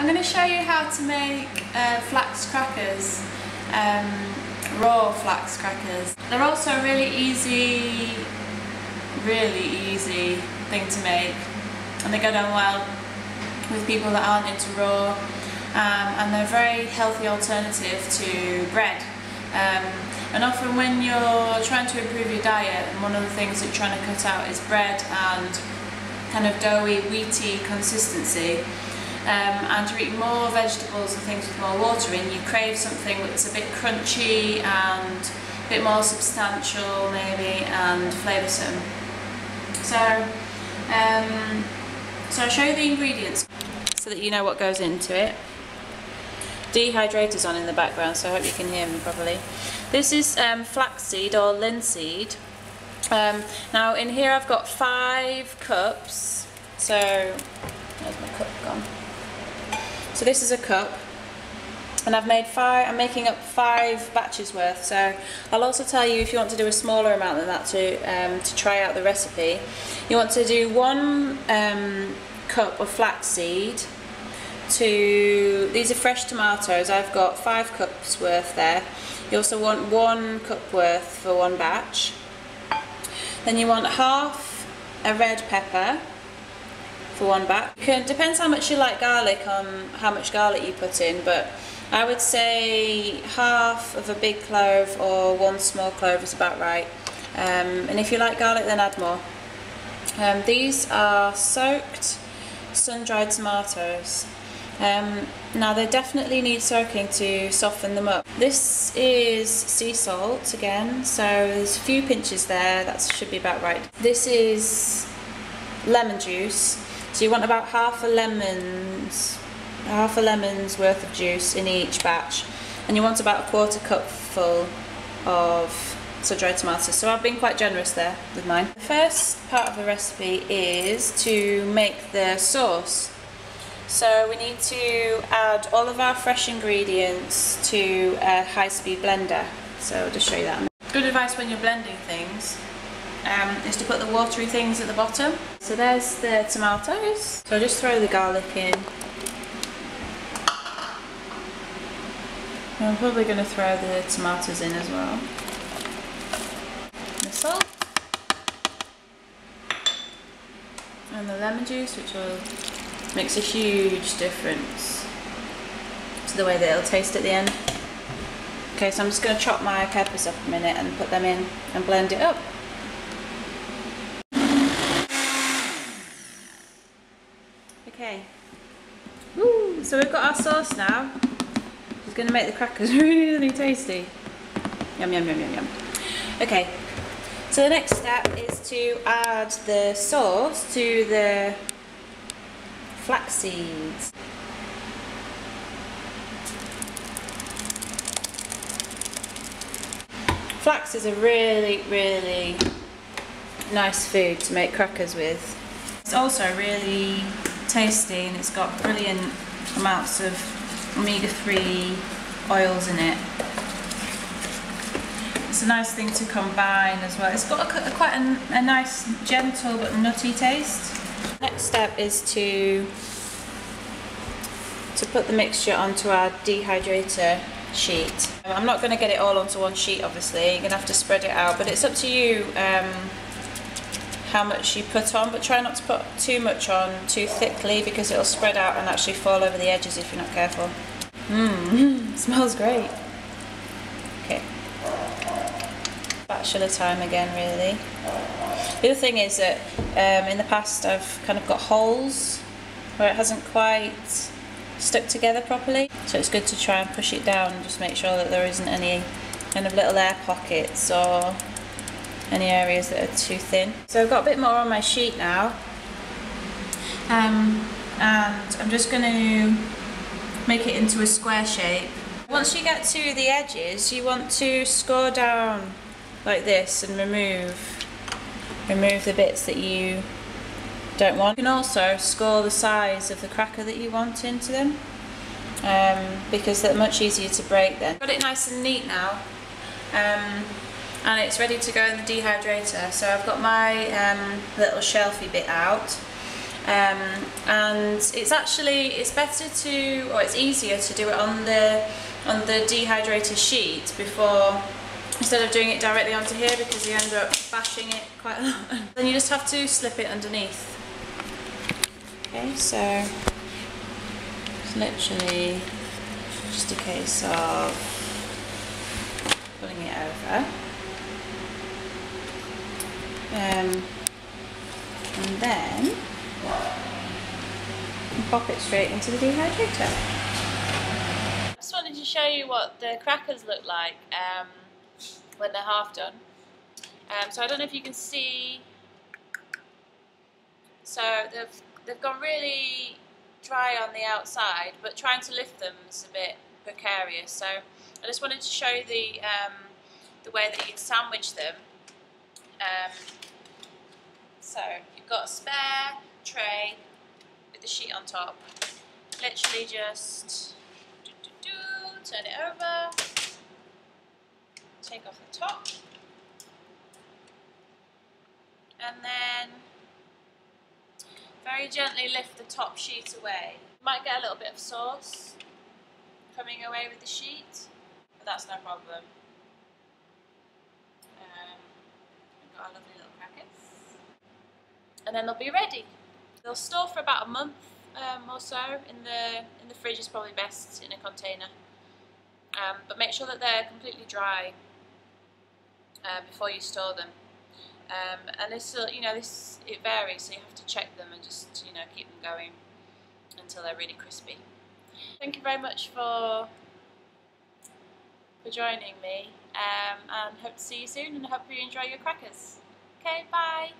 I'm going to show you how to make flax crackers, raw flax crackers. They're also a really easy thing to make, and they go down well with people that aren't into raw, and they're a very healthy alternative to bread. And often when you're trying to improve your diet, and one of the things that you're trying to cut out is bread and kind of doughy, wheaty consistency, and you're eating more vegetables and things with more water in, you crave something that's a bit crunchy and a bit more substantial maybe, and flavoursome. So I'll show you the ingredients so that you know what goes into it. Dehydrator's on in the background, so I hope you can hear me properly. This is flaxseed or linseed. Now in here I've got 5 cups. So where's my cup gone? So this is a cup, and I'm making up 5 batches worth. So I'll also tell you, if you want to do a smaller amount than that to try out the recipe, you want to do 1 cup of flaxseed. These are fresh tomatoes. I've got 5 cups worth there. You also want 1 cup worth for 1 batch. Then you want half a red pepper for 1 batch. Depends how much you like garlic on how much garlic you put in, but I would say half of a big clove or 1 small clove is about right. And if you like garlic, then add more. These are soaked, sun-dried tomatoes. Now they definitely need soaking to soften them up. This is sea salt again, so there's a few pinches there, that should be about right. This is lemon juice, so you want about half a lemon's worth of juice in each batch, and you want about a 1/4 cup full of sun-dried tomatoes, so I've been quite generous there with mine. The first part of the recipe is to make the sauce. So we need to add all of our fresh ingredients to a high-speed blender. So I'll just show you that. Good advice when you're blending things is to put the watery things at the bottom. So there's the tomatoes. So I'll just throw the garlic in. I'm probably going to throw the tomatoes in as well. The salt. And the lemon juice, which will makes a huge difference to the way that it'll taste at the end. Okay, so I'm just going to chop my peppers up a minute and put them in and blend it up. Okay. Woo! So we've got our sauce now. It's going to make the crackers really tasty. Yum, yum, yum, yum, yum. Okay, so the next step is to add the sauce to the flax seeds. Flax is a really nice food to make crackers with. It's also really tasty, and it's got brilliant amounts of omega-3 oils in it. It's a nice thing to combine as well. It's got quite a nice gentle but nutty taste. Next step is to put the mixture onto our dehydrator sheet. I'm not going to get it all onto one sheet, obviously. You're going to have to spread it out, but it's up to you how much you put on, but try not to put too much on too thickly, because it'll spread out and actually fall over the edges if you're not careful. Smells great. Okay. Spatula time again, really. The other thing is that in the past I've kind of got holes where it hasn't quite stuck together properly, so it's good to try and push it down and just make sure that there isn't any kind of little air pockets or any areas that are too thin. So I've got a bit more on my sheet now, and I'm just going to make it into a square shape. Once you get to the edges, you want to score down like this and remove the bits that you don't want. You can also score the size of the cracker that you want into them, because they're much easier to break then. Got it nice and neat now, and it's ready to go in the dehydrator. So I've got my little shelfie bit out, and it's better to, or it's easier to do it on the dehydrator sheet before, instead of doing it directly onto here, because you end up bashing it quite a lot. Then you just have to slip it underneath. Okay, so it's literally just a case of pulling it over. And then pop it straight into the dehydrator. I just wanted to show you what the crackers look like when they're half done. So I don't know if you can see, so they've gone really dry on the outside, but trying to lift them is a bit precarious. So I just wanted to show you the way that you can sandwich them. So you've got a spare tray with the sheet on top. Literally just turn it over, take off the top, and then very gently lift the top sheet away. You might get a little bit of sauce coming away with the sheet, but that's no problem. We've got our lovely little crackers. And then they'll be ready. They'll store for about a month or so. In the fridge is probably best in a container. But make sure that they're completely dry before you store them. And this, it varies, so you have to check them and just, keep them going until they're really crispy. Thank you very much for joining me, and hope to see you soon, and I hope you enjoy your crackers. Okay, bye.